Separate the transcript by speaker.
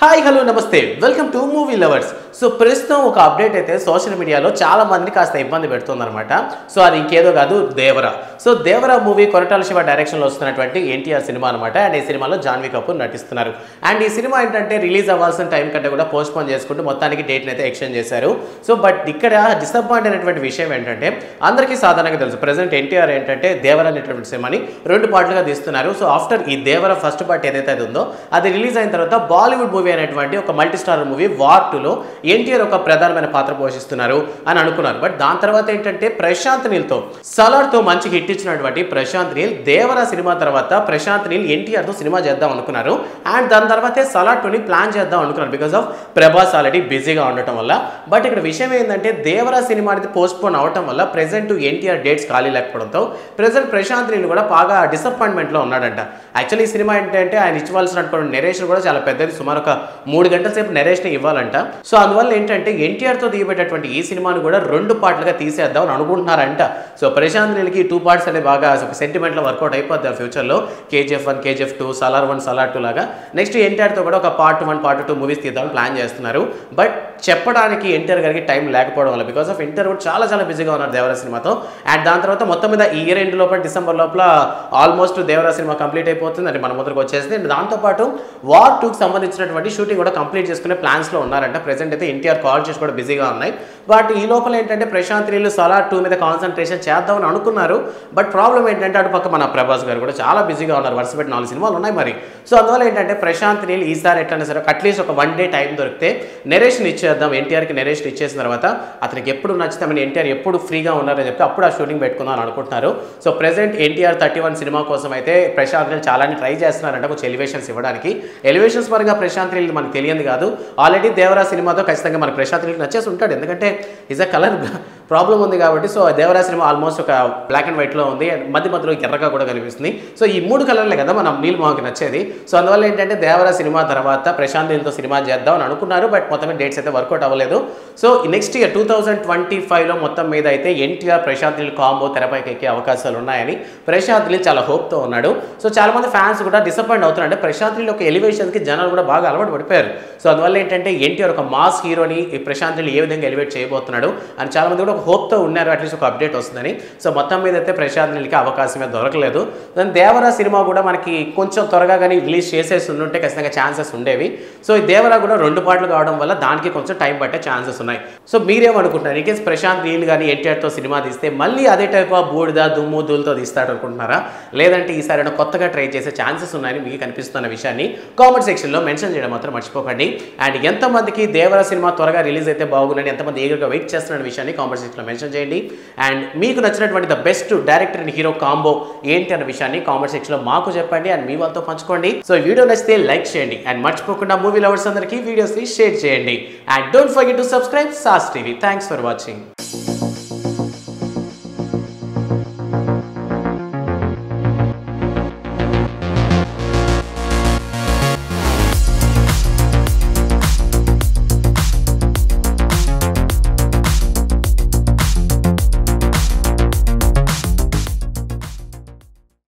Speaker 1: Hi hello నమస్తే welcome to movie lovers. So ప్రస్తుతం ఒక అప్డేట్ అయితే సోషల్ మీడియాలో చాలా మందిని కాస్త ఇబ్బంది పెడుతుందన్నమాట. సో అది ఇంకేదో కాదు, దేవరా. సో దేవరా మూవీ కొరటాల శివ డైరెక్షన్లో వస్తున్నటువంటి ఎన్టీఆర్ సినిమా అనమాట. అండ్ ఈ సినిమాలో జాన్వీ కపూర్ నటిస్తున్నారు. అండ్ ఈ సినిమా ఏంటంటే రిలీజ్ అవ్వాల్సిన టైం కంటే కూడా పోస్ట్ పోన్ చేసుకుంటూ మొత్తానికి డేట్ని అయితే ఎక్స్టెండ్ చేశారు. సో బట్ ఇక్కడ డిసప్పాయింట్ అయినటువంటి విషయం ఏంటంటే అందరికీ సాధారణంగా తెలుసు ప్రెసెంట్ ఎన్టీఆర్ ఏంటంటే దేవరా అనేటువంటి సినిమాని 2 పార్ట్లుగా తీస్తున్నారు. సో ఆఫ్టర్ ఈ దేవరా ఫస్ట్ పార్ట్ ఏదైతే ఉందో అది రిలీజ్ అయిన తర్వాత బాలీవుడ్ మూవీ అనేటువంటి ఒక మల్టీ స్టార్ మూవీ వార్ 2లో ఎన్టీఆర్ ఒక ప్రధానమైన పాత్ర పోషిస్తున్నారు అని అనుకున్నారు. బట్ దాని తర్వాత ఏంటంటే ప్రశాంత్ నీల్తో సలార్తో మంచి హిట్ ఇచ్చినటువంటి ప్రశాంత్ నీల్ దేవరా సినిమా తర్వాత ప్రశాంత్ నీల్ ఎన్టీఆర్తో సినిమా చేద్దాం అనుకున్నారు. అండ్ దాని తర్వాతే సలార్ 2ని ప్లాన్ చేద్దాం అనుకున్నారు బికాస్ ఆఫ్ ప్రభాస్ ఆల్రెడీ బిజీగా ఉండటం వల్ల. బట్ ఇక్కడ విషయం ఏంటంటే దేవరా సినిమా అనేది పోస్ట్ పోన్ అవటం వల్ల ప్రెసెంట్ ఎన్టీఆర్ డేట్స్ ఖాళీ లేకపోవడంతో ప్రెసెంట్ ప్రశాంత్ నీల్ కూడా బాగా డిసప్పాయింట్మెంట్లో ఉన్నాడంట. యాక్చువల్లీ ఈ సినిమా ఏంటంటే ఆయన ఇవ్వాల్సినటువంటి నెరేషన్ కూడా చాలా పెద్దది, సుమారు ఒక 3 గంటల సేపు నెరేషన్ ఇవ్వాలంట. సో అందువల్ల ఏంటంటే ఎన్టీఆర్తో దిగబెట్టేటువంటి ఈ సినిమాను కూడా 2 పార్ట్లుగా తీసేద్దాం అని అనుకుంటున్నారంట. సో ప్రశాంత్ నీల్కి 2 పార్ట్స్ అనేది బాగా సెంటిమెంట్లో వర్కౌట్ అయిపోద్ది ఫ్యూచర్లో. KGF 1, KGF 2, సలార్ 1, సలార్ 2 లాగా నెక్స్ట్ ఎన్టీఆర్తో కూడా ఒక పార్ట్ 1, పార్ట్ 2 మూవీస్ తీద్దామని ప్లాన్ చేస్తున్నారు. బట్ చెప్పడానికి ఎన్టీఆర్ గారికి టైం లేకపోవడం వల్ల బికాస్ ఆఫ్ ఎన్టీఆర్ కూడా చాలా బిజీగా ఉన్నారు దేవరా సినిమాతో. అండ్ దాని తర్వాత మొత్తం మీద ఈ ఇయర్ ఎండ్ లోపల డిసెంబర్ లోపల ఆల్మోస్ట్ దేవరా సినిమా కంప్లీట్ అయిపోతుంది, అంటే మన ముందరకు వచ్చేసింది. అండ్ దాంతోపాటు వార్ 2కి సంబంధించినటువంటి షూటింగ్ కూడా కంప్లీట్ చేసుకునే ప్లాన్స్లో ఉన్నారంట. ప్రెసెంట్ అయితే ఎన్టీఆర్ కాల్ చేసి కూడా బిజీగా ఉన్నాయి. బట్ ఈ లోపల ఏంటంటే ప్రశాంత్ నీల్ సలార్ 2 మీద కాన్సన్ట్రేషన్ చేద్దామని అనుకున్నారు. బట్ ప్రాబ్లం ఏంటంటే అటు పక్క మన ప్రభాస్ గారు కూడా చాలా బిజీగా ఉన్నారు, వరుస పెట్టి 4 సినిమాలు ఉన్నాయి మరి. సో అందువల్ల ఏంటంటే ప్రశాంత్ నీల్ ఈసారి ఎట్లయినా సరే అట్లీస్ట్ ఒక 1 డే టైం దొరికితే నెరేషన్ ఇచ్చేద్దాం, ఎన్టీఆర్కి నెరేషన్ ఇచ్చేసిన తర్వాత అతనికి ఎప్పుడు నచ్చితే ఎన్టీఆర్ ఎప్పుడు ఫ్రీగా ఉన్నారని చెప్తే అప్పుడు ఆ షూటింగ్ పెట్టుకుందాం అని అనుకుంటున్నారు. సో ప్రెసెంట్ ఎన్టీఆర్ 31 సినిమా కోసం అయితే ప్రశాంత్ నీల్ చాలా ట్రై చేస్తున్నారంట కొంచెం ఎలివేషన్స్ ఇవ్వడానికి. ఎలివేషన్స్ పరంగా ప్రశాంత్ నీల్ మనకు తెలియదు కాదు, ఆల్రెడీ దేవరా సినిమాతో ఖచ్చితంగా మనకు ప్రశాంత్ నీల్ నచ్చేసి ఉంటాడు, ఎందుకంటే ఈజ్ అ కలర్ ప్రాబ్లం ఉంది కాబట్టి. సో దేవరా సినిమా ఆల్మోస్ట్ ఒక బ్లాక్ అండ్ వైట్లో ఉంది, అండ్ మధ్యలో ఎర్రగా కూడా కనిపిస్తుంది. సో ఈ 3 కలర్లే కదా మనం నీల్ మాకు నచ్చేది. సో అందువల్ల ఏంటంటే దేవరా సినిమా తర్వాత ప్రశాంత్ నీల్తో సినిమా చేద్దాం అని అనుకున్నారు. బట్ మొత్తం డేట్స్ అయితే వర్కౌట్ అవ్వలేదు. సో నెక్స్ట్ ఇయర్ 2025లో మొత్తం మీద అయితే ఎన్టీఆర్ ప్రశాంత్ నీల్ కాంబో తెరపైకి ఎక్కే అవకాశాలు ఉన్నాయని ప్రశాంత్ నీల్ చాలా హోప్తో ఉన్నాడు. సో చాలా మంది ఫ్యాన్స్ కూడా డిసప్పాయింట్ అవుతున్నారు, అంటే ప్రశాంత్ నీల్ ఒక ఎలివేషన్కి జనాలు కూడా బాగా అలవాటు పడిపోయారు. సో అందువల్ల ఏంటంటే ఎన్టీఆర్ ఒక మాస్ హీరోని ఈ ప్రశాంత్ నీల్ ఏ విధంగా ఎలివేట్ చేయబోతున్నాడు అని చాలా మంది కూడా ఒక హోప్తో ఉన్నారు, అట్లీస్ట్ ఒక అప్డేట్ వస్తుందని. సో మొత్తం మీద అయితే ప్రశాంత్ నీల్కి అవకాశమే దొరకలేదు. దాని దేవరా సినిమా కూడా మనకి కొంచెం త్వరగా కానీ రిలీజ్ చేసేసి ఉంటే ఖచ్చితంగా ఛాన్సెస్ ఉండేవి. సో ఈ దేవరా కూడా 2 పార్ట్లు కావడం వల్ల దానికి కొంచెం టైం పట్టే ఛాన్సెస్ ఉన్నాయి. సో మీరేమనుకుంటున్నారు, ఇన్కేస్ ప్రశాంత్ నీల్ కానీ ఎన్టీఆర్తో సినిమా తీస్తే మళ్ళీ అదే టైప్ ఆఫ్ బూడిద దుమ్ము ధూళితో తీస్తాడు అనుకుంటున్నారా, లేదంటే ఈసారి కొత్తగా ట్రై చేసే ఛాన్సెస్ ఉన్నాయని మీకు కనిపిస్తున్న విషయాన్ని కామెంట్ సెక్షన్లో మెన్షన్ చేయడం మాత్రం మర్చిపోకండి. అండ్ ఎంతమందికి దేవరా సినిమా త్వరగా రిలీజ్ అయితే బాగుందని ఎంతమంది ఈగర్గా వెయిట్ చేస్తున్న విషయాన్ని కామెంట్ సెక్షన్లో మెన్షన్ చేయండి. అండ్ మీకు నచ్చినటువంటి the best director and hero combo ఏంటి అన్న విషయాన్ని కామెంట్ సెక్షన్లో మాకు చెప్పండి అండ్ మీ వాళ్ళతో పంచుకోండి. సో వీడియో నచ్చితే లైక్ చేయండి అండ్ మర్చిపోకుండా మూవీ లవర్స్ అందరికీ వీడియోస్ని షేర్ చేయండి. And don't forget to subscribe sauce TV. Thanks for watching.